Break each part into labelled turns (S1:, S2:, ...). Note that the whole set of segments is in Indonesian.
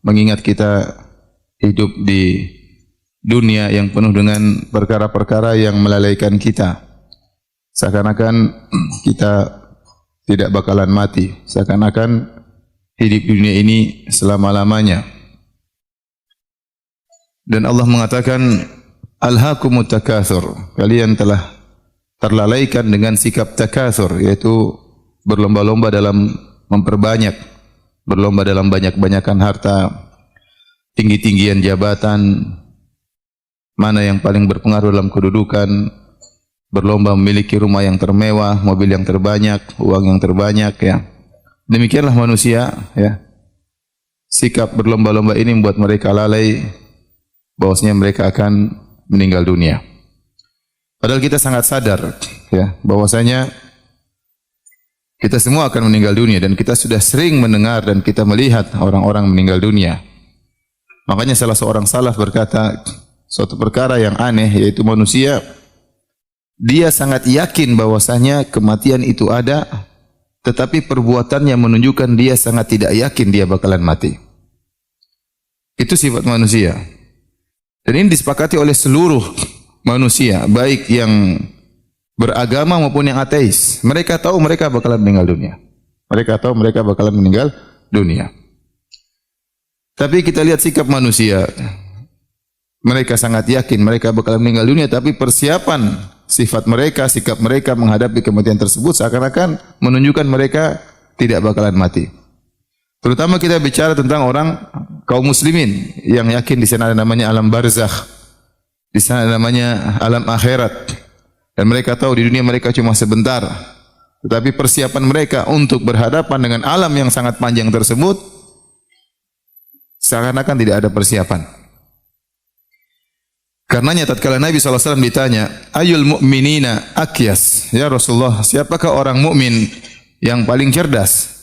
S1: mengingat kita hidup di dunia yang penuh dengan perkara-perkara yang melalaikan kita. Seakan-akan kita tidak bakalan mati, seakan-akan hidup di dunia ini selama-lamanya. Dan Allah mengatakan, alhaakumut takatsur, kalian telah terlalaikan dengan sikap takatsur, yaitu berlomba-lomba dalam memperbanyak, berlomba dalam banyak-banyakan harta, tinggi-tinggian jabatan, mana yang paling berpengaruh dalam kedudukan, berlomba memiliki rumah yang termewah, mobil yang terbanyak, uang yang terbanyak, ya. Demikianlah manusia, ya. Sikap berlomba-lomba ini membuat mereka lalai bahwasanya mereka akan meninggal dunia. Padahal kita sangat sadar, ya, bahwasanya kita semua akan meninggal dunia, dan kita sudah sering mendengar dan kita melihat orang-orang meninggal dunia. Makanya salah seorang salaf berkata, suatu perkara yang aneh, yaitu manusia dia sangat yakin bahwasanya kematian itu ada, tetapi perbuatannya menunjukkan dia sangat tidak yakin dia bakalan mati. Itu sifat manusia. Dan ini disepakati oleh seluruh manusia, baik yang beragama maupun yang ateis. Mereka tahu mereka bakalan meninggal dunia. Mereka tahu mereka bakalan meninggal dunia. Tapi kita lihat sikap manusia. Mereka sangat yakin mereka bakalan meninggal dunia, tapi persiapan sifat mereka, sikap mereka menghadapi kematian tersebut seakan-akan menunjukkan mereka tidak bakalan mati. Terutama kita bicara tentang orang kaum muslimin yang yakin di sana ada namanya alam barzakh, di sana ada namanya alam akhirat, dan mereka tahu di dunia mereka cuma sebentar. Tetapi persiapan mereka untuk berhadapan dengan alam yang sangat panjang tersebut seakan-akan tidak ada persiapan. Karenanya tatkala Nabi SAW ditanya, ayul mu'minina akyas, ya Rasulullah, siapakah orang mukmin yang paling cerdas,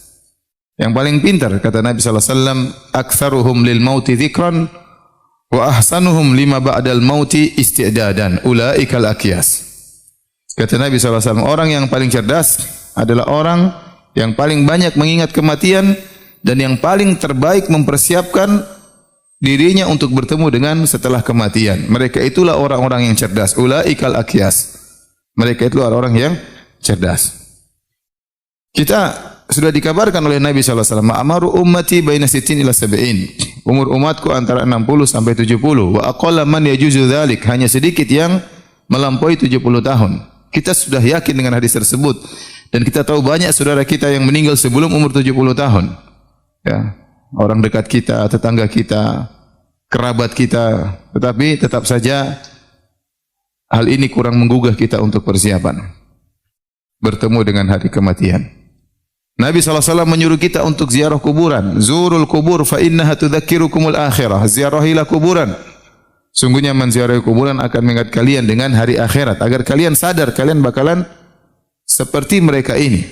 S1: yang paling pintar? Kata Nabi SAW, aktsaruhum lil mauti dzikran wa ahsanuhum lima ba'dal mauti isti'dadan, ulaikal akyas. Kata Nabi SAW, orang yang paling cerdas adalah orang yang paling banyak mengingat kematian dan yang paling terbaik mempersiapkan dirinya untuk bertemu dengan setelah kematian. Mereka itulah orang-orang yang cerdas. Ulaikal akyas. Mereka itulah orang yang cerdas. Kita sudah dikabarkan oleh Nabi SAW, ma'amaru ummati baina sittin ila sab'in. Umur umatku antara 60 sampai 70. Wa aqalla man yajuzu dzalik. Hanya sedikit yang melampaui 70 tahun. Kita sudah yakin dengan hadis tersebut. Dan kita tahu banyak saudara kita yang meninggal sebelum umur 70 tahun. Ya. Orang dekat kita, tetangga kita, kerabat kita, tetapi tetap saja hal ini kurang menggugah kita untuk persiapan bertemu dengan hari kematian. Nabi SAW menyuruh kita untuk ziarah kuburan. Zurul kubur fa innaha tudzakirukumul akhirah. Ziarahilah kuburan. Sungguhnya menziarahi kuburan akan mengingat kalian dengan hari akhirat, agar kalian sadar kalian bakalan seperti mereka ini.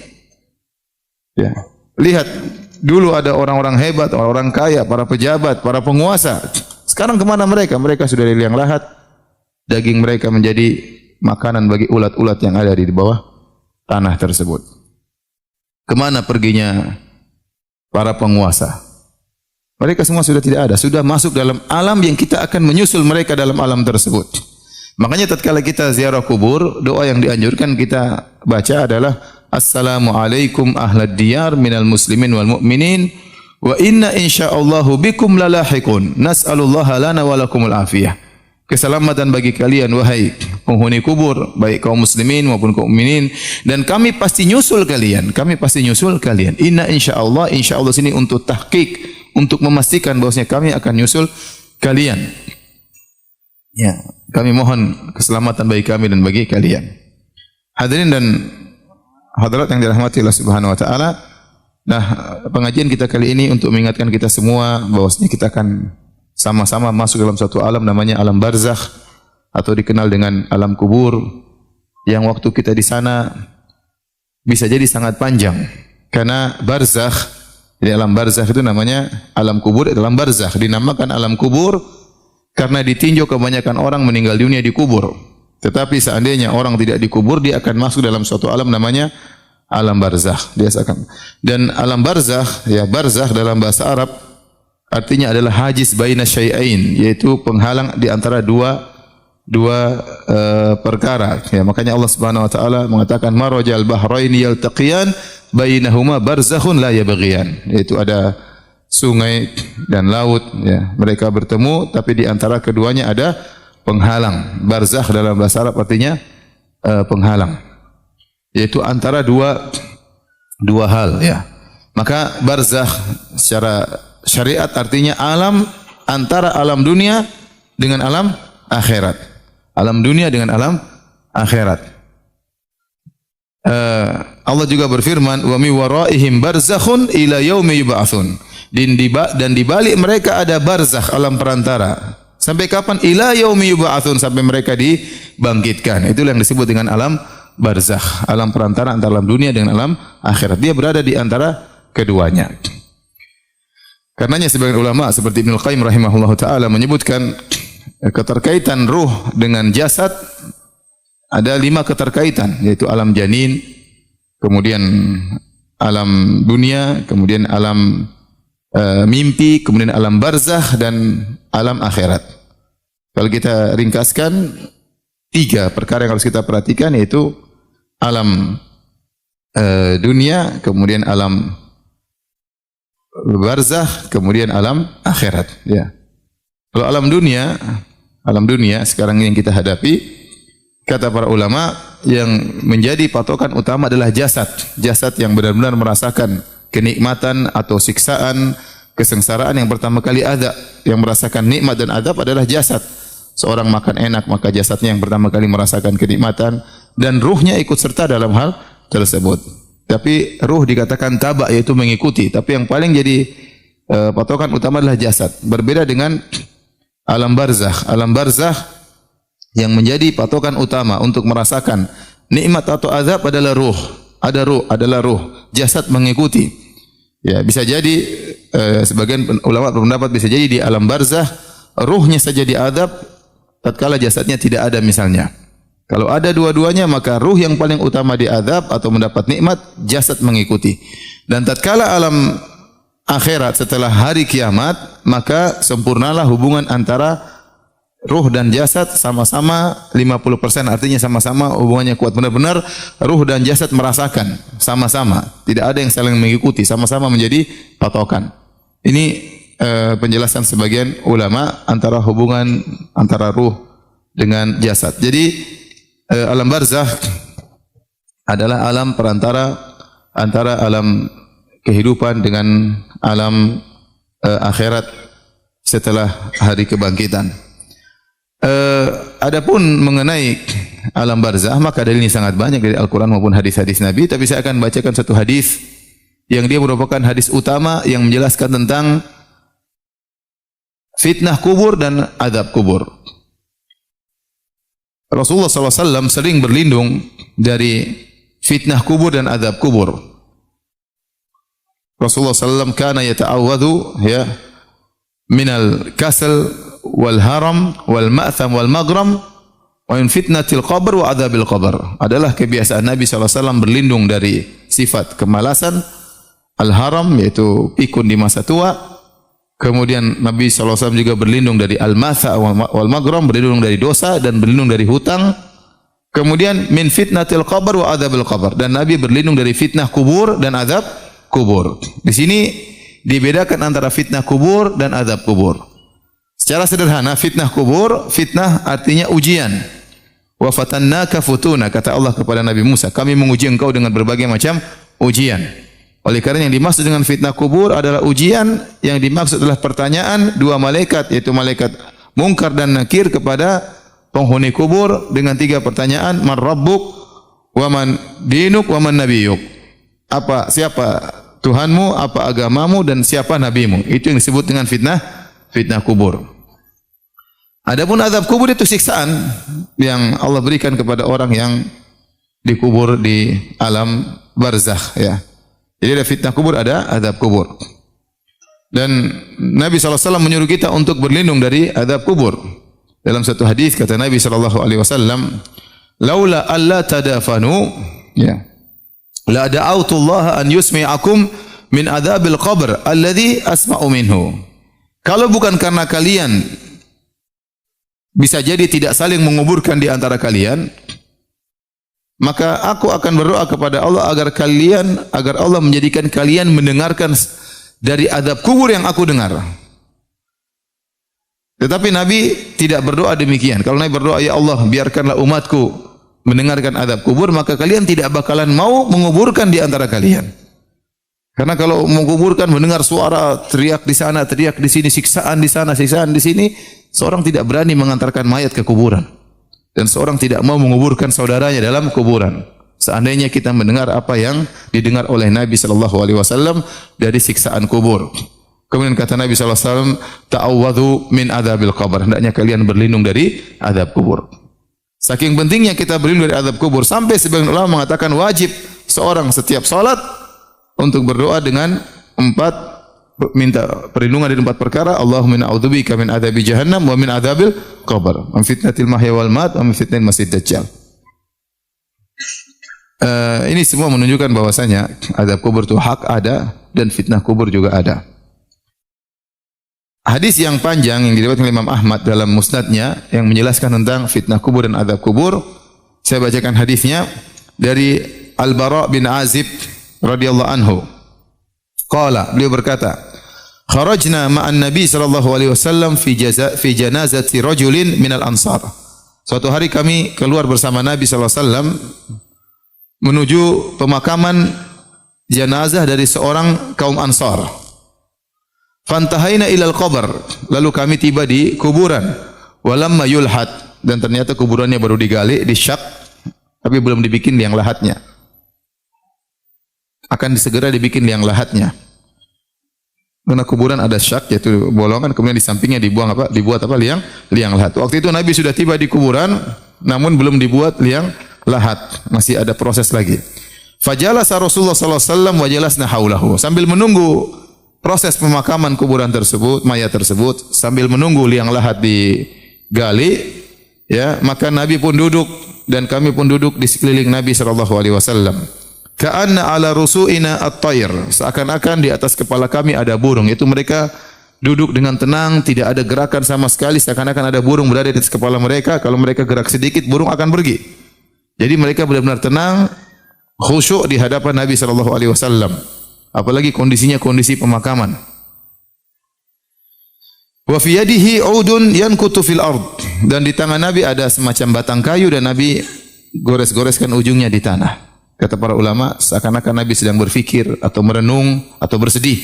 S1: Ya. Lihat, dulu ada orang-orang hebat, orang-orang kaya, para pejabat, para penguasa. Sekarang kemana mereka? Mereka sudah di liang lahat. Daging mereka menjadi makanan bagi ulat-ulat yang ada di bawah tanah tersebut. Kemana perginya para penguasa? Mereka semua sudah tidak ada. Sudah masuk dalam alam yang kita akan menyusul mereka dalam alam tersebut. Makanya tatkala kita ziarah kubur, doa yang dianjurkan kita baca adalah Assalamualaikum ahlad diyar minal muslimin wal mu'minin wa inna insyaallahu bikum lalahiqun nas'alullaha lana wa lakumul afiyah. Keselamatan bagi kalian wahai penghuni kubur, baik kaum muslimin maupun kaum mukminin, dan kami pasti nyusul kalian. Kami pasti nyusul kalian. Inna insyaallah, insyaallah sini untuk tahqiq, untuk memastikan bahwasanya kami akan nyusul kalian. Ya, kami mohon keselamatan bagi kami dan bagi kalian. Hadirin dan hadirat yang dirahmati Allah Subhanahu wa taala. Nah, pengajian kita kali ini untuk mengingatkan kita semua bahwasanya kita akan sama-sama masuk dalam suatu alam namanya alam barzakh atau dikenal dengan alam kubur, yang waktu kita di sana bisa jadi sangat panjang. Karena barzakh, jadi alam barzakh itu namanya alam kubur, alam barzakh dinamakan alam kubur karena ditinjau kebanyakan orang meninggal dunia di kubur. Tetapi seandainya orang tidak dikubur, dia akan masuk dalam suatu alam namanya alam barzakh. Dia akan, dan alam barzakh, ya barzakh dalam bahasa Arab artinya adalah hajiz baina syai'ain, yaitu penghalang di antara dua perkara. Ya, makanya Allah Subhanahu wa taala mengatakan marajal bahraini yaltaqiyan bainahuma barzakhun la yabghiyan, yaitu ada sungai dan laut, ya. Mereka bertemu tapi di antara keduanya ada penghalang. Barzakh dalam bahasa Arab artinya penghalang, yaitu antara dua hal, ya. Maka barzakh secara syariat artinya alam antara alam dunia dengan alam akhirat. Alam dunia dengan alam akhirat. Allah juga berfirman, wa mi waraihim barzakhun ila yaumi yub'atsun. Dan di balik mereka ada barzakh, alam perantara. Sampai kapan? Ila yaumi yub'atsun, sampai mereka dibangkitkan. Itulah yang disebut dengan alam barzakh, alam perantara antara alam dunia dengan alam akhirat. Dia berada di antara keduanya. Karenanya sebagian ulama seperti Ibnu Qayyim rahimahullahu taala menyebutkan keterkaitan ruh dengan jasad ada 5 keterkaitan, yaitu alam janin, kemudian alam dunia, kemudian alam mimpi, kemudian alam barzakh dan alam akhirat. Kalau kita ringkaskan 3 perkara yang harus kita perhatikan, yaitu alam dunia, kemudian alam barzakh, kemudian alam akhirat, ya. Kalau alam dunia sekarang yang kita hadapi, kata para ulama, yang menjadi patokan utama adalah jasad. Jasad yang benar-benar merasakan kenikmatan atau siksaan, kesengsaraan yang pertama kali ada. Yang merasakan nikmat dan adab adalah jasad. Seorang makan enak, maka jasadnya yang pertama kali merasakan kenikmatan, dan ruhnya ikut serta dalam hal tersebut. Tapi ruh dikatakan taba, yaitu mengikuti. Tapi yang paling jadi patokan utama adalah jasad. Berbeda dengan alam barzakh. Alam barzakh yang menjadi patokan utama untuk merasakan nikmat atau azab adalah ruh. Adalah ruh. Jasad mengikuti. Ya, bisa jadi sebagian ulama berpendapat bisa jadi di alam barzakh ruhnya saja diazab tatkala jasadnya tidak ada misalnya. Kalau ada dua-duanya, maka ruh yang paling utama diazab atau mendapat nikmat, jasad mengikuti. Dan tatkala alam akhirat setelah hari kiamat, maka sempurnalah hubungan antara ruh dan jasad sama-sama 50%, artinya sama-sama hubungannya kuat. Benar-benar ruh dan jasad merasakan sama-sama, tidak ada yang saling mengikuti, sama-sama menjadi patokan. Ini penjelasan sebagian ulama antara hubungan antara ruh dengan jasad. Jadi alam barzakh adalah alam perantara antara alam kehidupan dengan alam akhirat setelah hari kebangkitan. Adapun mengenai alam barzakh, maka dalilnya sangat banyak dari Al-Quran maupun hadis-hadis Nabi. Tapi saya akan bacakan satu hadis yang dia merupakan hadis utama yang menjelaskan tentang fitnah kubur dan azab kubur. Rasulullah SAW sering berlindung dari fitnah kubur dan azab kubur. Rasulullah SAW kana yata'awwadhu minal kasal wal haram wal ma'tham wal maghram wa min fitnatil qabr wa adzabil qabr. Adalah kebiasaan Nabi SAW berlindung dari sifat kemalasan, al haram yaitu pikun di masa tua. Kemudian Nabi SAW juga berlindung dari al-matha wal maghram, berlindung dari dosa dan berlindung dari hutang. Kemudian min fitnatil qabr wa adzabil qabr, dan Nabi berlindung dari fitnah kubur dan azab kubur. Di sini dibedakan antara fitnah kubur dan azab kubur. Secara sederhana, fitnah kubur, fitnah artinya ujian. Wa fatannaka futuna, kata Allah kepada Nabi Musa, kami menguji engkau dengan berbagai macam ujian. Oleh karena yang dimaksud dengan fitnah kubur adalah ujian, yang dimaksud adalah pertanyaan 2 malaikat, yaitu malaikat Munkar dan Nakir kepada penghuni kubur dengan 3 pertanyaan, man rabbuk, wa man dinuk, wa man nabiyuk. Siapa Tuhanmu, apa agamamu, dan siapa nabimu. Itu yang disebut dengan fitnah kubur. Adapun azab kubur itu siksaan yang Allah berikan kepada orang yang dikubur di alam barzakh, ya. Jadi ada fitnah kubur, ada azab kubur. Dan Nabi SAW menyuruh kita untuk berlindung dari azab kubur. Dalam satu hadis kata Nabi SAW, laula alla tadafanu, ya, la da'autu Allah an yusmi'akum min adzabil qabr alladhi asma'u minhu. Kalau bukan karena kalian bisa jadi tidak saling menguburkan di antara kalian, maka aku akan berdoa kepada Allah agar Allah menjadikan kalian mendengarkan dari azab kubur yang aku dengar. Tetapi Nabi tidak berdoa demikian. Kalau Nabi berdoa, ya Allah, biarkanlah umatku mendengarkan azab kubur, maka kalian tidak bakalan mau menguburkan di antara kalian. Karena kalau menguburkan, mendengar suara teriak di sana, teriak di sini, siksaan di sana, siksaan di sini, seorang tidak berani mengantarkan mayat ke kuburan. Dan seorang tidak mau menguburkan saudaranya dalam kuburan. Seandainya kita mendengar apa yang didengar oleh Nabi sallallahu alaihi wasallam dari siksaan kubur. Kemudian kata Nabi sallallahu alaihi wasallam, ta'awwadhu min adzabil qabr. Hendaknya kalian berlindung dari azab kubur. Saking pentingnya kita berlindung dari azab kubur, sampai sebagian ulama mengatakan wajib seorang setiap salat untuk berdoa dengan minta perlindungan dari 4 perkara. Allahumma inna a'udzubika min adzabi jahannam wa min adzabil qabr, min fitnatil mahya wal mat wa min fitnatil masiihid dajjal. Ini semua menunjukkan bahwasanya azab kubur itu hak ada dan fitnah kubur juga ada. Hadis yang panjang yang diriwayatkan oleh Imam Ahmad dalam musnadnya yang menjelaskan tentang fitnah kubur dan azab kubur, saya bacakan hadisnya dari Al-Bara bin Azib radhiyallahu anhu. Qala, beliau berkata, kharajna ma'an Nabi sallallahu alaihi wasallam fi janazati rajulin minal ansar. Suatu hari kami keluar bersama Nabi sallallahu alaihi wasallam menuju pemakaman jenazah dari seorang kaum Ansar. Fantahaina ilal qabr, lalu kami tiba di kuburan. Walamma yulhad, dan ternyata kuburannya baru digali, disyak, tapi belum dibikin liang lahatnya. Akan segera dibikin liang lahatnya. Karena kuburan ada syak, yaitu bolongan, kemudian di sampingnya dibuat liang lahat. Waktu itu Nabi sudah tiba di kuburan, namun belum dibuat liang lahat, masih ada proses lagi. Fajalasa Rasulullah sallallahu alaihi wasallam wa jalasna haulahu. Sambil menunggu proses pemakaman kuburan tersebut, mayat tersebut, sambil menunggu liang lahat digali, ya, maka Nabi pun duduk dan kami pun duduk di sekeliling Nabi sallallahu alaihi wasallam. Ka'anna ala rusu'ina at-tayr, seakan-akan di atas kepala kami ada burung. Itu mereka duduk dengan tenang, tidak ada gerakan sama sekali, seakan-akan ada burung berada di atas kepala mereka. Kalau mereka gerak sedikit, burung akan pergi. Jadi mereka benar-benar tenang, khusyuk di hadapan Nabi sallallahu alaihi wasallam. Apalagi kondisinya kondisi pemakaman. Wa fi yadihi 'udun yankutu fil ard, dan di tangan Nabi ada semacam batang kayu dan Nabi gores-goreskan ujungnya di tanah. Kata para ulama, seakan-akan Nabi sedang berfikir atau merenung atau bersedih,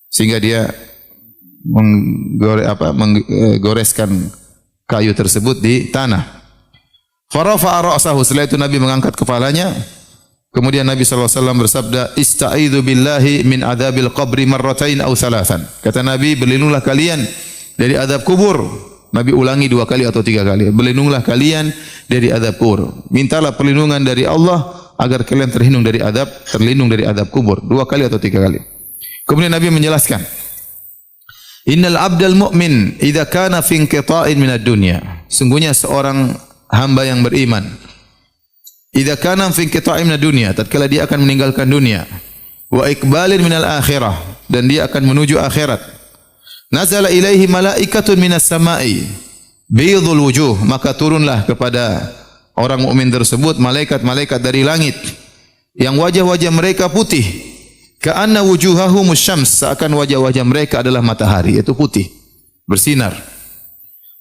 S1: sehingga dia menggoreskan kayu tersebut di tanah. Farafa'a ra'sahu, setelah itu Nabi mengangkat kepalanya. Kemudian Nabi SAW bersabda, ista'idhu billahi min adzabil qabri marratain aw thalathan. Kata Nabi, berlindunglah kalian dari azab kubur. Nabi ulangi 2 kali atau 3 kali. Berlindunglah kalian dari azab kubur. Mintalah perlindungan dari Allah agar kalian terlindung dari azab kubur. 2 kali atau 3 kali. Kemudian Nabi menjelaskan, innal abdal mu'min idza kana fi inqita'in minad dunya. Sungguhnya seorang hamba yang beriman, idza kana fi inqita'in minad dunya, tatkala dia akan meninggalkan dunia, wa iqbalin minal akhirah, dan dia akan menuju akhirat. Nazala ilaihi malaikatun minas sama'i bidhul wujuh, maka turunlah kepada orang mukmin tersebut malaikat-malaikat dari langit yang wajah-wajah mereka putih, ka'anna wujuhahumus syams, seakan wajah-wajah mereka adalah matahari, itu putih, bersinar.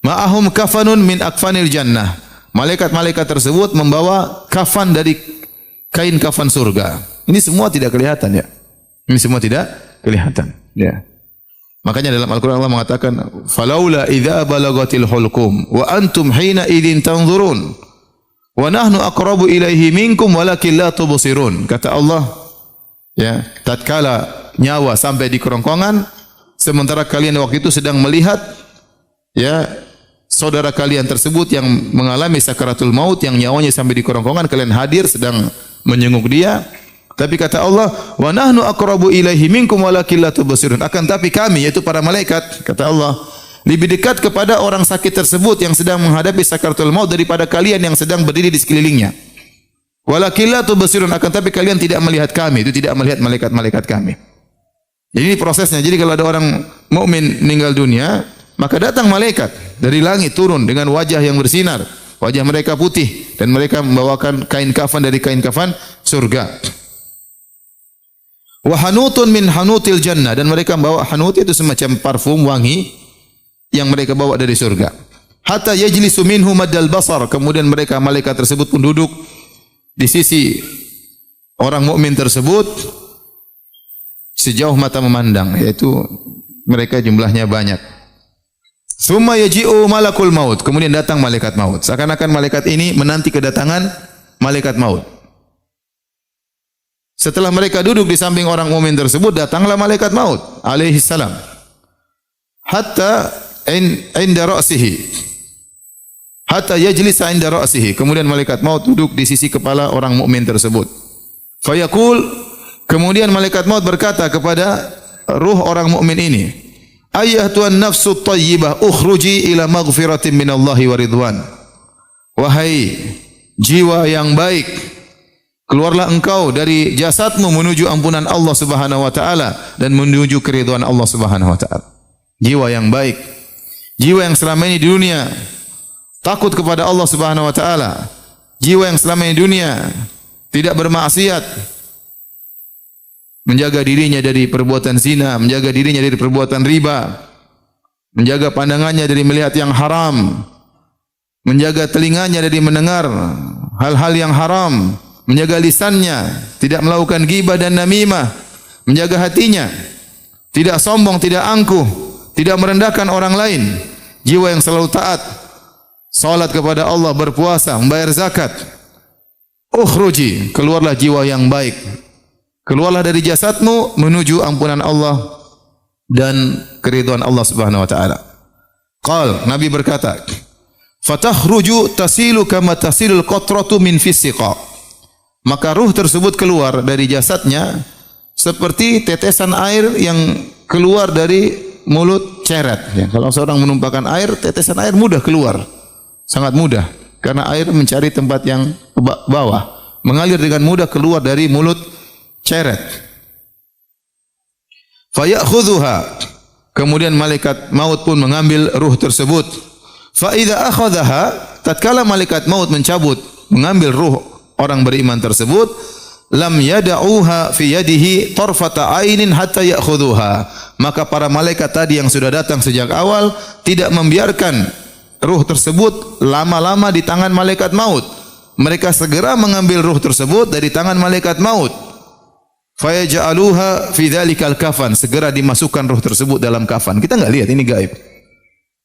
S1: Ma'ahum kafanun min akfanil jannah, malaikat-malaikat tersebut membawa kafan dari kain kafan surga. Ini semua tidak kelihatan, ya. Ini semua tidak kelihatan, ya. Makanya dalam Al-Quran Allah mengatakan, falaula idza balagatil hulqum wa antum hina idzin tanzurun wa nahnu aqrabu ilaihi minkum walakin la tubsirun. Kata Allah, ya, tatkala nyawa sampai di kerongkongan, sementara kalian waktu itu sedang melihat, ya, saudara kalian tersebut yang mengalami sakaratul maut, yang nyawanya sampai di kerongkongan, kalian hadir sedang menjenguk dia. Tapi kata Allah, wa nahnu aqrabu ilaihi minkum walakin la tubsirun. Akan tapi kami, yaitu para malaikat, kata Allah, lebih dekat kepada orang sakit tersebut yang sedang menghadapi sakaratul maut daripada kalian yang sedang berdiri di sekelilingnya. Walakin la tubsirun, akan tapi kalian tidak melihat kami, itu tidak melihat malaikat-malaikat kami. Jadi ini prosesnya. Jadi kalau ada orang mukmin meninggal dunia, maka datang malaikat dari langit turun dengan wajah yang bersinar. Wajah mereka putih dan mereka membawakan kain kafan dari kain kafan surga. Wa hanutun min hanutil jannah, dan mereka membawa hanut itu semacam parfum wangi yang mereka bawa dari surga. Hatta yajlisu minhu maddal basar, kemudian mereka malaikat tersebut pun duduk di sisi orang mukmin tersebut sejauh mata memandang, yaitu mereka jumlahnya banyak. Summa yaji'u malakul maut, kemudian datang malaikat maut. Seakan-akan malaikat ini menanti kedatangan malaikat maut. Setelah mereka duduk di samping orang mukmin tersebut, datanglah malaikat maut alaihi salam. Hatta inda ra'sihi. Hatta yajlisa inda ra'sihi. Kemudian malaikat maut duduk di sisi kepala orang mukmin tersebut. Fayaqul, kemudian malaikat maut berkata kepada ruh orang mukmin ini, ayyatuhan nafsu thayyibah ukhruji ila maghfiratin minallahi wa ridwan. Wahai jiwa yang baik, keluarlah engkau dari jasadmu menuju ampunan Allah Subhanahu wa taala dan menuju keridhaan Allah Subhanahu wa taala. Jiwa yang baik, jiwa yang selama ini di dunia takut kepada Allah Subhanahu wa taala, jiwa yang selama ini di dunia tidak bermaksiat, menjaga dirinya dari perbuatan zina, menjaga dirinya dari perbuatan riba, menjaga pandangannya dari melihat yang haram, menjaga telinganya dari mendengar hal-hal yang haram, menjaga lisannya tidak melakukan ghibah dan namimah, menjaga hatinya tidak sombong, tidak angkuh, tidak merendahkan orang lain, jiwa yang selalu taat, salat kepada Allah, berpuasa, membayar zakat. Ukhruji, keluarlah jiwa yang baik, keluarlah dari jasadmu menuju ampunan Allah dan keridhaan Allah Subhanahu wa taala. Qal, Nabi berkata, fatakhruju tasilu kama tasilul qatratu min fisiqa. Maka ruh tersebut keluar dari jasadnya seperti tetesan air yang keluar dari mulut ceret. Ya, kalau seorang menumpahkan air, tetesan air mudah keluar, sangat mudah, karena air mencari tempat yang ke bawah, mengalir dengan mudah keluar dari mulut ceret. Fayakhudhuha, kemudian malaikat maut pun mengambil ruh tersebut. Fa idza akhadhaha, tatkala malaikat maut mencabut, mengambil ruh orang beriman tersebut, lam yada'uha fi yadihi tarfata ainin hatta ya'khudhuha. Maka para malaikat tadi yang sudah datang sejak awal tidak membiarkan ruh tersebut lama-lama di tangan malaikat maut. Mereka segera mengambil ruh tersebut dari tangan malaikat maut. Fayaj'aluha fi dzalikal kafan, segera dimasukkan ruh tersebut dalam kafan. Kita enggak lihat, ini gaib.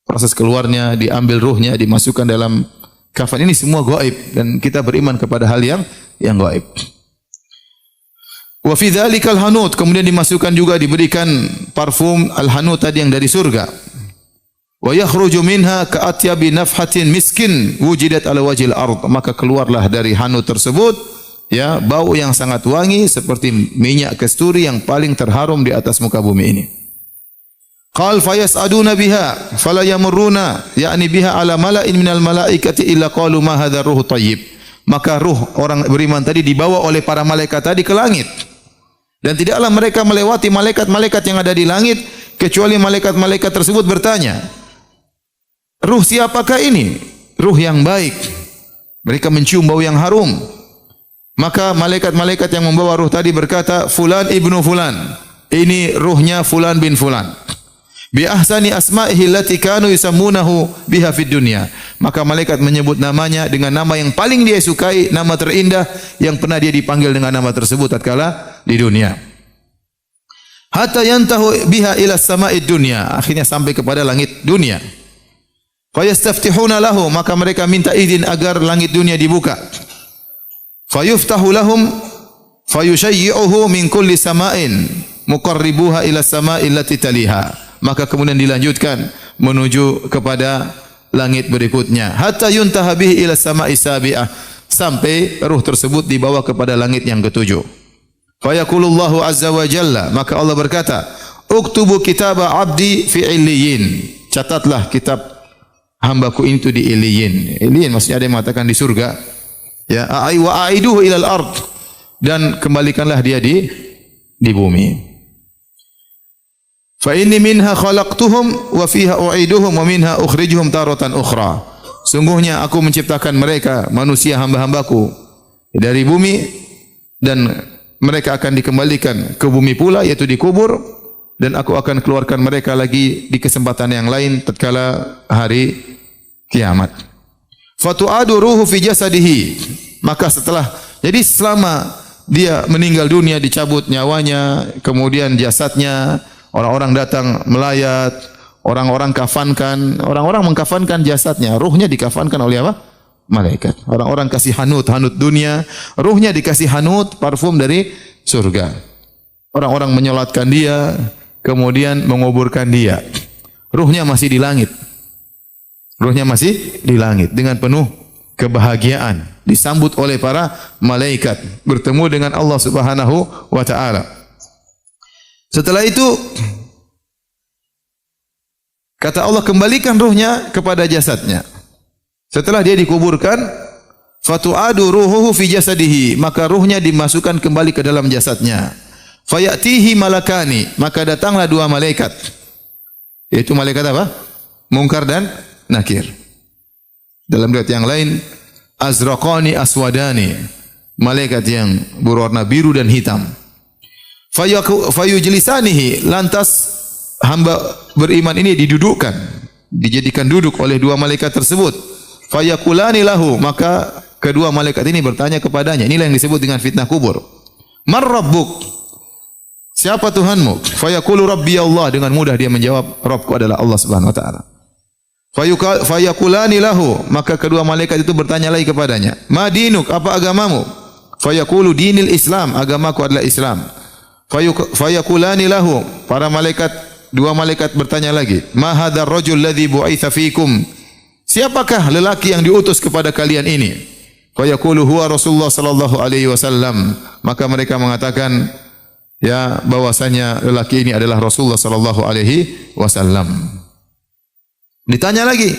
S1: Proses keluarnya, diambil ruhnya, dimasukkan dalam kafan, ini semua gaib dan kita beriman kepada hal yang gaib. Wa fi dzalikal hanut, kemudian dimasukkan juga, diberikan parfum al-hanut tadi yang dari surga. Wa yakhruju minha ka'atyabi nafhatin miskin wujidat ala wajhil ard, maka keluarlah dari hanut tersebut ya bau yang sangat wangi seperti minyak kasturi yang paling terharum di atas muka bumi ini. Qal fayas'aduna biha fala yamurruna ya'ni biha ala mala'in minal malaikati illa qalu ma hadha ruhu thayyib. Maka ruh orang beriman tadi dibawa oleh para malaikat tadi ke langit. Dan tidaklah mereka melewati malaikat-malaikat yang ada di langit kecuali malaikat-malaikat tersebut bertanya, ruh siapakah ini? Ruh yang baik. Mereka mencium bau yang harum. Maka malaikat-malaikat yang membawa ruh tadi berkata, fulan ibnu fulan. Ini ruhnya fulan bin fulan. Bi ahsani asma'ihi allati kanu yusammunahu biha fid dunya. Maka malaikat menyebut namanya dengan nama yang paling dia sukai, nama terindah yang pernah dia dipanggil dengan nama tersebut tatkala di dunia. Hatta yantahu biha ila sama'id dunya, akhirnya sampai kepada langit dunia. Fayastaftihuna lahu, maka mereka minta izin agar langit dunia dibuka. Fayuftahu lahum fayushayyi'uhu min kulli sama'in muqarribuha ila sama'il lati taliha. Maka kemudian dilanjutkan menuju kepada langit berikutnya. Hatta yuntaha bihi ila sama'i sabi'ah, sampai ruh tersebut dibawa kepada langit yang ketujuh. Fa yaqulullahu azza wa jalla, maka Allah berkata, uktubu kitaba abdi fi illiyin. Catatlah kitab hambaku itu di illiyin. Illiyin maksudnya ada yang mengatakan di surga. Ya, ai wa aiduhu ilal ard, dan kembalikanlah dia di bumi. Fa inni minha khalaqtuhum wa fiha u'iduhum wa minha ukhrijuhum taratan ukhra. Sungguhnya aku menciptakan mereka, manusia hamba-hambaku, dari bumi, dan mereka akan dikembalikan ke bumi pula, yaitu dikubur, dan aku akan keluarkan mereka lagi di kesempatan yang lain tatkala hari kiamat. Fatu'adu ruhu fi jasadihi. Maka jadi selama dia meninggal dunia, dicabut nyawanya, kemudian jasadnya, orang-orang datang melayat, orang-orang mengkafankan jasadnya, ruhnya dikafankan oleh apa? Malaikat. Orang-orang kasih hanut dunia, ruhnya dikasih hanut parfum dari surga. Orang-orang menyolatkan dia, kemudian menguburkan dia. Ruhnya masih di langit. Dengan penuh kebahagiaan, disambut oleh para malaikat, bertemu dengan Allah Subhanahu wa taala. Setelah itu kata Allah, kembalikan ruhnya kepada jasadnya. Setelah dia dikuburkan, fatu'adu ruhuhu fi jasadihi, maka ruhnya dimasukkan kembali ke dalam jasadnya. Fayatihi malakani, maka datanglah dua malaikat. Yaitu malaikat apa? Munkar dan Nakir. Dalam riwayat yang lain, azraqani aswadani, malaikat yang berwarna biru dan hitam. Fayujlisanihi, lantas hamba beriman ini didudukkan, dijadikan duduk oleh dua malaikat tersebut. Fayakulani lahu, maka kedua malaikat ini bertanya kepadanya. Inilah yang disebut dengan fitnah kubur. Man rabbuk? Siapa Tuhanmu? Fayaqulu rabbi Allah, dengan mudah dia menjawab, Rabbku adalah Allah Subhanahu wa taala. Fayakulani lahu, maka kedua malaikat itu bertanya lagi kepadanya, ma dinuk, apa agamamu? Fayaqulu dinil Islam, agamaku adalah Islam. Fayakulani lahu, dua malaikat bertanya lagi, ma hadzal rajul ladzi bu'itsa fikum? Siapakah lelaki yang diutus kepada kalian ini? Fayaqulu huwa Rasulullah sallallahu alaihi wasallam, maka mereka mengatakan, ya, bahwasanya lelaki ini adalah Rasulullah sallallahu alaihi wasallam. Ditanya lagi,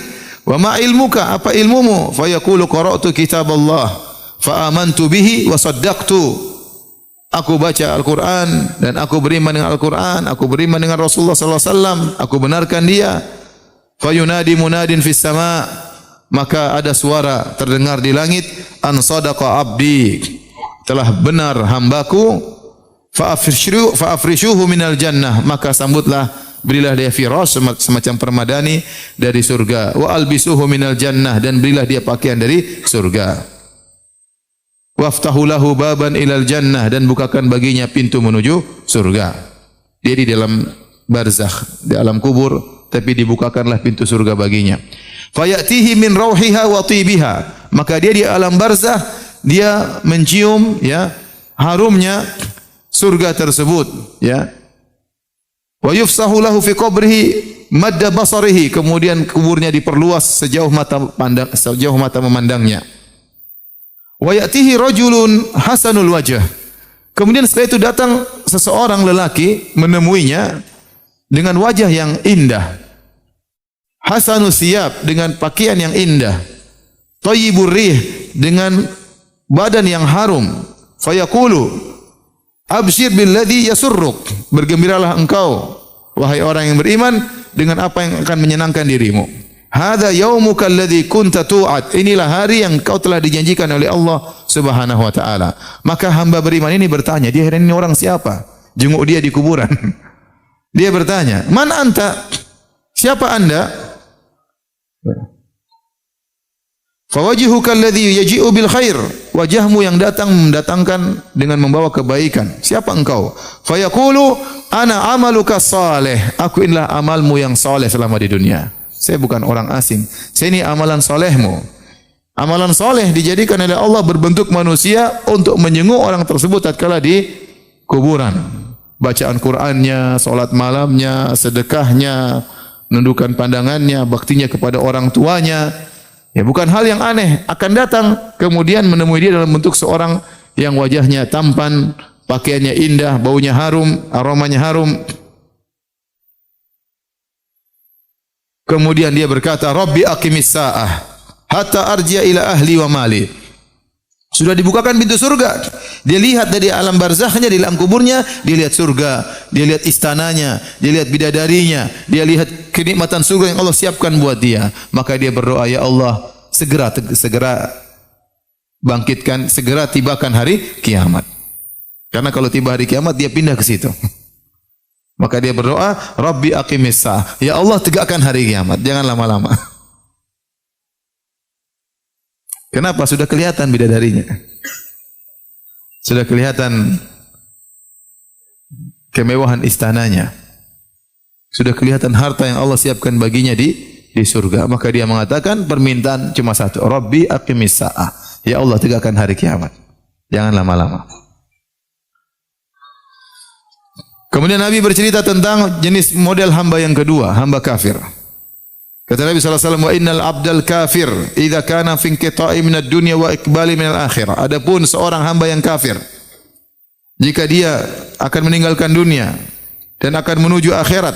S1: wa ma ilmuka, apa ilmumu? Fayaqulu qara'tu kitaballah fa amantu bihi wa saddaqtu. Aku baca Al-Qur'an dan aku beriman dengan Al-Qur'an, aku beriman dengan Rasulullah sallallahu alaihi wasallam, aku benarkan dia. Fayunadi munadin fis sama, maka ada suara terdengar di langit, an sadaqa abdi, telah benar hambaku. Fa afrishuhu minal jannah, maka sambutlah, berilah dia firash, semacam permadani dari surga. Wa albisuhu minal jannah, dan berilah dia pakaian dari surga. Waftahu lahu baban ilal jannah, dan bukakan baginya pintu menuju surga. Dia di dalam barzakh, di alam kubur, tapi dibukakanlah pintu surga baginya. Fayatihi min rauhiha wa tibiha, maka dia di alam barzakh, dia mencium, ya, harumnya surga tersebut, ya. Wa yufsahu lahu fi qabrihi madda basarihi, kemudian kuburnya diperluas sejauh mata memandangnya. Wa ya'tihi rajulun hasanul wajh, kemudian setelah itu datang seseorang lelaki menemuinya dengan wajah yang indah. Hasanus siyab, dengan pakaian yang indah. Thayyibur rih, dengan badan yang harum. Fayaqulu abshir billadhi yasurruk, bergembiralah engkau wahai orang yang beriman dengan apa yang akan menyenangkan dirimu. Hadza yaumuka alladhi kunta tu'ad, inilah hari yang kau telah dijanjikan oleh Allah Subhanahu wa taala. Maka hamba beriman ini bertanya, dia ini orang siapa? Jenguk dia di kuburan. Dia bertanya, man anta? Siapa anda? Fawajihuka alladhi yaji'u bil khair, wajahmu yang mendatangkan dengan membawa kebaikan. Siapa engkau? Fayaqulu ana amaluka salih, aku inilah amalmu yang saleh selama di dunia. Saya bukan orang asing, saya ini amalan salehmu. Amalan saleh dijadikan oleh Allah berbentuk manusia untuk menjenguk orang tersebut tatkala di kuburan. Bacaan Qur'annya, salat malamnya, sedekahnya, menundukkan pandangannya, baktinya kepada orang tuanya. Ya, bukan hal yang aneh, akan datang kemudian menemui dia dalam bentuk seorang yang wajahnya tampan, pakaiannya indah, baunya harum, aromanya harum. Kemudian dia berkata, Rabbi aqimis sa'ah hatta arji'a ila ahli wa mali. Sudah dibukakan pintu surga. Dia lihat dari alam barzakhnya, di alam kuburnya, dia lihat surga, dia lihat istananya, dia lihat bidadarinya, dia lihat kenikmatan surga yang Allah siapkan buat dia. Maka dia berdoa, ya Allah, segera bangkitkan, segera tibakan hari kiamat. Karena kalau tiba hari kiamat dia pindah ke situ. Maka dia berdoa, Rabbi aqimis sa'ah. Ya Allah, tegakkan hari kiamat, jangan lama-lama. Kenapa? Sudah kelihatan bidadarinya. Sudah kelihatan kemewahan istananya. Sudah kelihatan harta yang Allah siapkan baginya di surga. Maka dia mengatakan permintaan cuma satu, Rabbi aqimis sa'ah. Ya Allah, tegakkan hari kiamat. Jangan lama-lama. Kemudian Nabi bercerita tentang jenis model hamba yang kedua, hamba kafir. Kata Nabi SAW, wa innal abdal kafir idza kana fi inqita'i minad dunya wa iqbali minal akhirah. Adapun seorang hamba yang kafir, jika dia akan meninggalkan dunia dan akan menuju akhirat,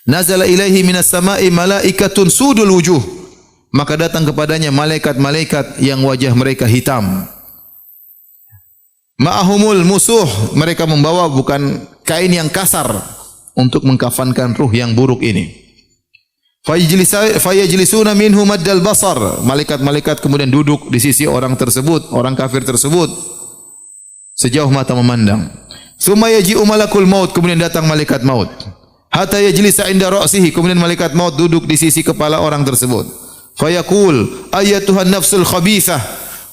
S1: nazala ilaihi minas sama'i malaikatun sudul wujuh. Maka datang kepadanya malaikat-malaikat yang wajah mereka hitam. Ma'ahumul musuh, mereka membawa bukan kain yang kasar untuk mengkafankan ruh yang buruk ini. Fayajlisuna minhu maddal basar. Malaikat-malaikat kemudian duduk di sisi orang tersebut, orang kafir tersebut, sejauh mata memandang. Tsumma yaji'u malakul maut, kemudian datang malaikat maut. Hatta yajlisa inda ra'sihi, kemudian malaikat maut duduk di sisi kepala orang tersebut. Fayaqul ayyatuhan nafsul khabithah,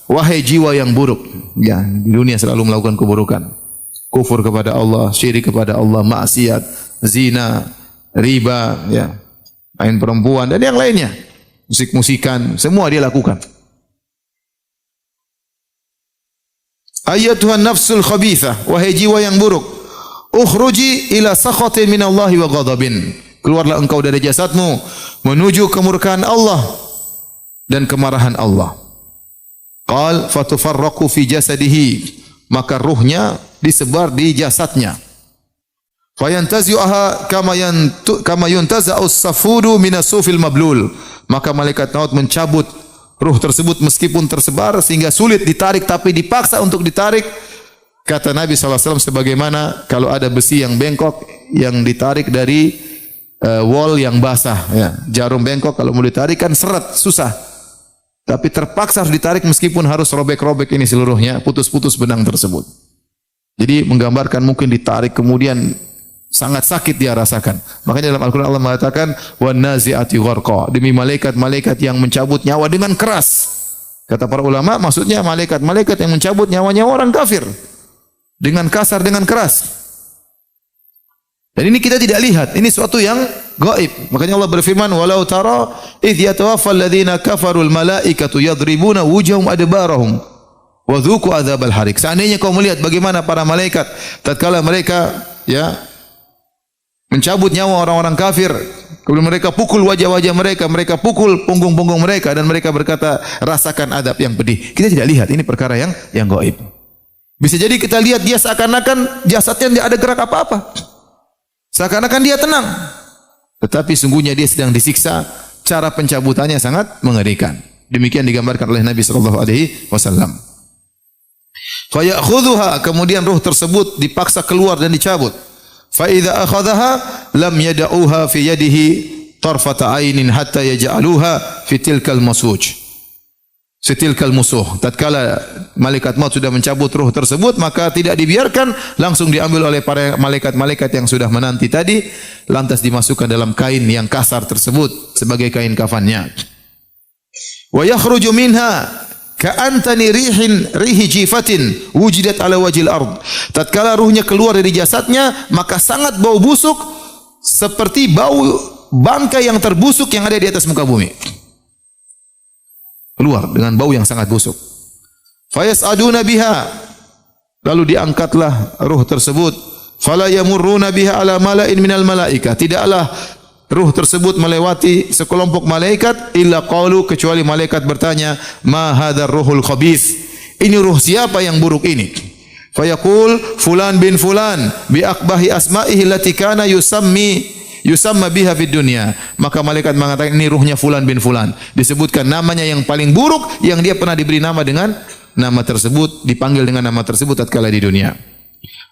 S1: wahai jiwa yang buruk. Ya, di dunia selalu melakukan keburukan. Kufur kepada Allah, syirik kepada Allah, maksiat, zina, riba, ya, main perempuan dan yang lainnya, musik-musikan, semua dia lakukan. Ayyatuhan nafsul khabithah, wahai jiwa yang buruk, ukhruji ila sakhatin minallahi wa ghadabin. Keluarlah engkau dari jasadmu menuju kemurkaan Allah dan kemarahan Allah. Qal fatufarraqu fi jasadihi, maka ruhnya disebar di jasadnya. Fayantazi'uha kama yuntaza'us safudu minas sufil mablul. Maka malaikat maut mencabut ruh tersebut meskipun tersebar sehingga sulit ditarik, tapi dipaksa untuk ditarik. Kata Nabi SAW, sebagaimana kalau ada besi yang bengkok yang ditarik dari wol yang basah, ya. Jarum bengkok kalau mau ditarik kan seret, susah. Tapi terpaksa harus ditarik meskipun harus robek-robek ini seluruhnya, putus-putus benang tersebut. Jadi menggambarkan mungkin ditarik kemudian sangat sakit dia rasakan. Makanya dalam Al-Quran Allah mengatakan wan nazi'ati gharqa, demi malaikat-malaikat yang mencabut nyawa dengan keras. Kata para ulama, maksudnya malaikat-malaikat yang mencabut nyawa-nyawa orang kafir dengan kasar, dengan keras. Dan ini kita tidak lihat, ini suatu yang gaib. Makanya Allah berfirman, walau tara idh yatawaffal ladzina kafarul malaikatu yadribuna wujuhum adbarahum wa dhuqu adzabal harik. Seandainya kau melihat bagaimana para malaikat tatkala mereka, ya, mencabut nyawa orang-orang kafir, kemudian mereka pukul wajah-wajah mereka, mereka pukul punggung-punggung mereka, dan mereka berkata, rasakan adab yang pedih. Kita tidak lihat, ini perkara yang gaib. Bisa jadi kita lihat dia seakan-akan jasadnya tidak ada gerak apa-apa, seakan-akan dia tenang, tetapi sungguhnya dia sedang disiksa. Cara pencabutannya sangat mengerikan. Demikian digambarkan oleh Nabi SAW. Fayakhudhuha, kemudian ruh tersebut dipaksa keluar dan dicabut. Fa idza akhadhaha lam yad'uha fi yadihi tarfata ainin hatta yaj'aluha fi tilkal masuj. Sitilkal musuh. Tatkala malaikat maut sudah mencabut ruh tersebut, maka tidak dibiarkan, langsung diambil oleh para malaikat-malaikat yang sudah menanti tadi, lantas dimasukkan dalam kain yang kasar tersebut sebagai kain kafannya. Wa yakhruju minha ka'antani rihi jifatin wujidat ala wajil ard. Tatkala ruhnya keluar dari jasadnya, maka sangat bau busuk seperti bau bangkai yang terbusuk yang ada di atas muka bumi. Keluar dengan bau yang sangat busuk. Fayas'aduna biha, lalu diangkatlah ruh tersebut. Fala yamurruna biha ala mala'in minal malaika, tidaklah ruh tersebut melewati sekelompok malaikat illa qalu, kecuali malaikat bertanya, ma hadzal ruhul khabith, ini ruh siapa yang buruk ini? Fayaqul fulan bin fulan bi aqbahi asma'ihi allati kana yusamma biha fid dunya. Maka malaikat mengatakan, ini ruhnya fulan bin fulan, disebutkan namanya yang paling buruk yang dia pernah diberi nama dengan nama tersebut, dipanggil dengan nama tersebut tatkala di dunia.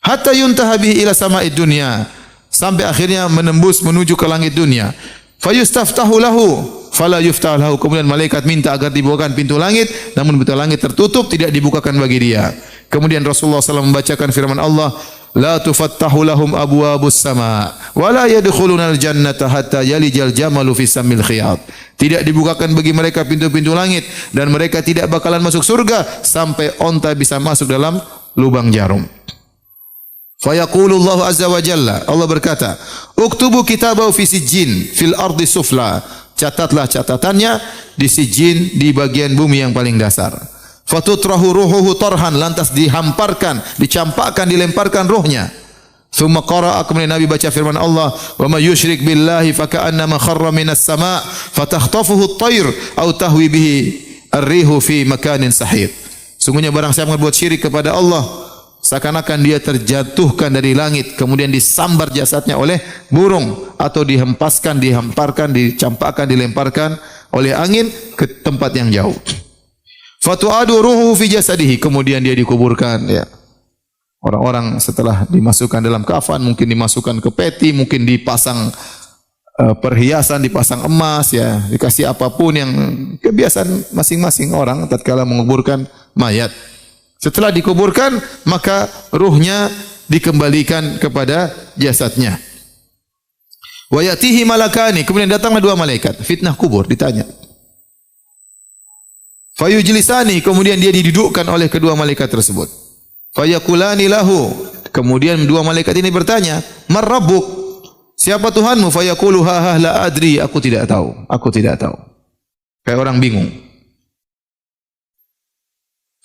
S1: Hatta yuntaha bihi ila sama'id dunya, sampai akhirnya menembus menuju ke langit dunia. Fayustaftahu lahu fala yuftah lahu, kemudian malaikat minta agar dibukakan pintu langit, namun pintu langit tertutup, tidak dibukakan bagi dia. Kemudian Rasulullah SAW membacakan firman Allah, la tufattahu lahum abwabus sama wa la yadkhulunal jannata hatta yalijal jamalu fi samil khiyat. Tidak dibukakan bagi mereka pintu-pintu langit dan mereka tidak bakalan masuk surga sampai onta bisa masuk dalam lubang jarum. Fa yaqulu Allah azza wa jalla, Allah berkata, uktubu kitabahu fi sijjin fil ardi sufla. Catatlah catatannya di sijjin, di bagian bumi yang paling dasar. Fatutrahu ruhuhu tarhan, lantas dihamparkan, dicampakkan, dilemparkan ruhnya. Thumma qara'a, kemudian Nabi baca firman Allah, wa may yusyrik billahi faka'annama kharra minas sama' fatakhtafuhu at-tayr aw tahwi bihi ar-rihu fi makanin sahih. Sungguhnya barang siapa berbuat syirik kepada Allah, seakan-akan dia terjatuhkan dari langit, kemudian disambar jasadnya oleh burung, atau dihempaskan, dihamparkan, dicampakkan, dilemparkan oleh angin ke tempat yang jauh. Fatu'adu ruhu fi jasadihi, kemudian dia dikuburkan, ya. Orang-orang setelah dimasukkan dalam kafan, mungkin dimasukkan ke peti, mungkin dipasang perhiasan, dipasang emas, ya, dikasih apapun yang kebiasaan masing-masing orang tatkala menguburkan mayat. Setelah dikuburkan, maka ruhnya dikembalikan kepada jasadnya. Wa yatihi malakani, kemudian datanglah dua malaikat, fitnah kubur, ditanya. Fayujlisani, kemudian dia didudukkan oleh kedua malaikat tersebut. Fayakulani lahu, kemudian dua malaikat ini bertanya, "Man rabbuk?" Siapa Tuhanmu? Fayaqulu ha la adri, aku tidak tahu. Aku tidak tahu. Kayak orang bingung.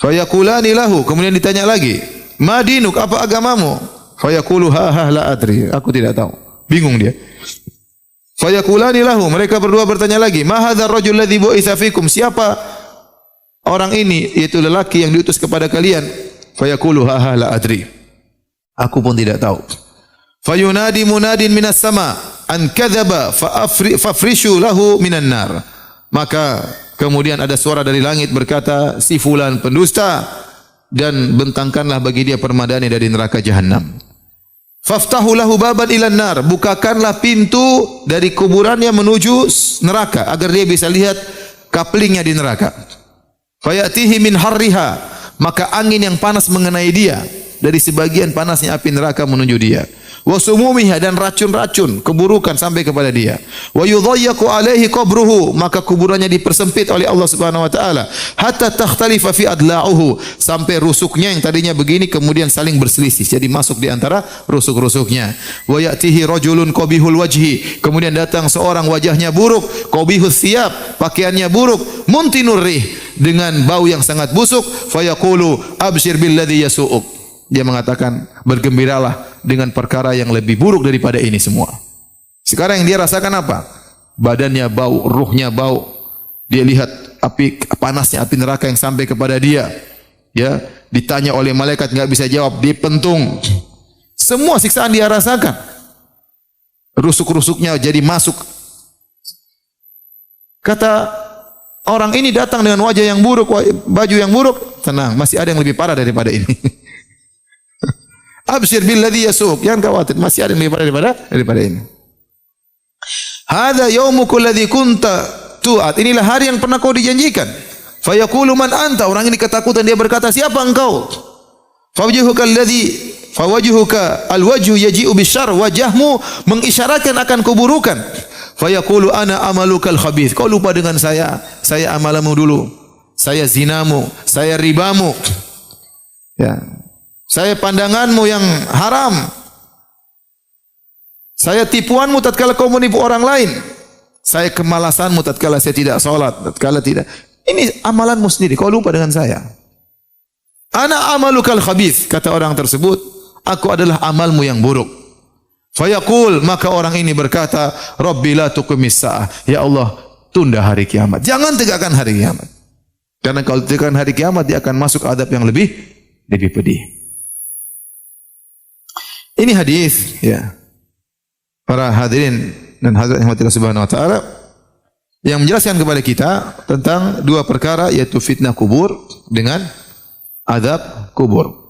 S1: Fayakulani lahu, kemudian ditanya lagi, "Ma dinuk, apa agamamu?" Fayaqulu ha la adri, aku tidak tahu. Bingung dia. Fayakulani lahu, mereka berdua bertanya lagi, "Ma hadzal rajul ladzi bu'itsa fikum?" Siapa orang ini, yaitu lelaki yang diutus kepada kalian? Fayaqulu ha la adri, aku pun tidak tahu. Fayunadi munadin minas sama an kadzaba fafrishu lahu minan nar. Maka kemudian ada suara dari langit berkata, si fulan pendusta, dan bentangkanlah bagi dia permadani dari neraka jahanam. Faftahu lahu baban ilan nar, bukakanlah pintu dari kuburannya menuju neraka agar dia bisa lihat kaplingnya di neraka. Fayatihi min harriha, maka angin yang panas mengenai dia dari sebagian panasnya api neraka menuju dia. Wa sumumiha, dan racun-racun keburukan sampai kepada dia. Wa yudhayyaqu alaihi qabruhu, maka kuburannya dipersempit oleh Allah Subhanahu wa taala. Hatta takhtalifa fi adla'uhu, sampai rusuknya yang tadinya begini kemudian saling berselisih, jadi masuk di antara rusuk-rusuknya. Wa ya'tihi rajulun qabihul wajhi, kemudian datang seorang wajahnya buruk, qabihus thiyab, pakaiannya buruk, muntinur rih, dengan bau yang sangat busuk. Fayaqulu abshir billadhi yasu'uk, dia mengatakan, bergembiralah dengan perkara yang lebih buruk daripada ini semua. Sekarang yang dia rasakan apa? Badannya bau, ruhnya bau. Dia lihat api, panasnya api neraka yang sampai kepada dia. Ya, ditanya oleh malaikat enggak bisa jawab, dipentung. Semua siksaan dia rasakan. Rusuk-rusuknya jadi masuk. Kata orang ini datang dengan wajah yang buruk, baju yang buruk. Tenang, masih ada yang lebih parah daripada ini. Abshir billadhi yasuk, jangan khawatir, masih ada yang lebih parah daripada ini. Hadza yaumukul ladzi kunta tu'at, inilah hari yang pernah kau dijanjikan. Fayaqulu man anta, orang ini ketakutan, dia berkata, siapa engkau? Fawajhuka alwajhu yaji'u bisyarr, wajahmu mengisyaratkan akan keburukan. Fayaqulu ana amalukal khabith, kau lupa dengan saya amalamu dulu, saya zinamu, saya ribamu, ya, saya pandanganmu yang haram, saya tipuanmu tatkala kau menipu orang lain, saya kemalasanmu tatkala saya tidak salat, tatkala tidak. Ini amalanmu sendiri, kau lupa dengan saya. Ana amalukal khabith, kata orang tersebut, aku adalah amalmu yang buruk. Fayaqul, maka orang ini berkata, Rabbi la tuqimis sa'ah, ya Allah, tunda hari kiamat, jangan tegakkan hari kiamat, karena kalau tegakkan hari kiamat dia akan masuk adab yang lebih pedih. Ini hadis, ya, para hadirin dan hadirat yang Allah Subhanahu wa taala, yang menjelaskan kepada kita tentang dua perkara, yaitu fitnah kubur dengan azab kubur.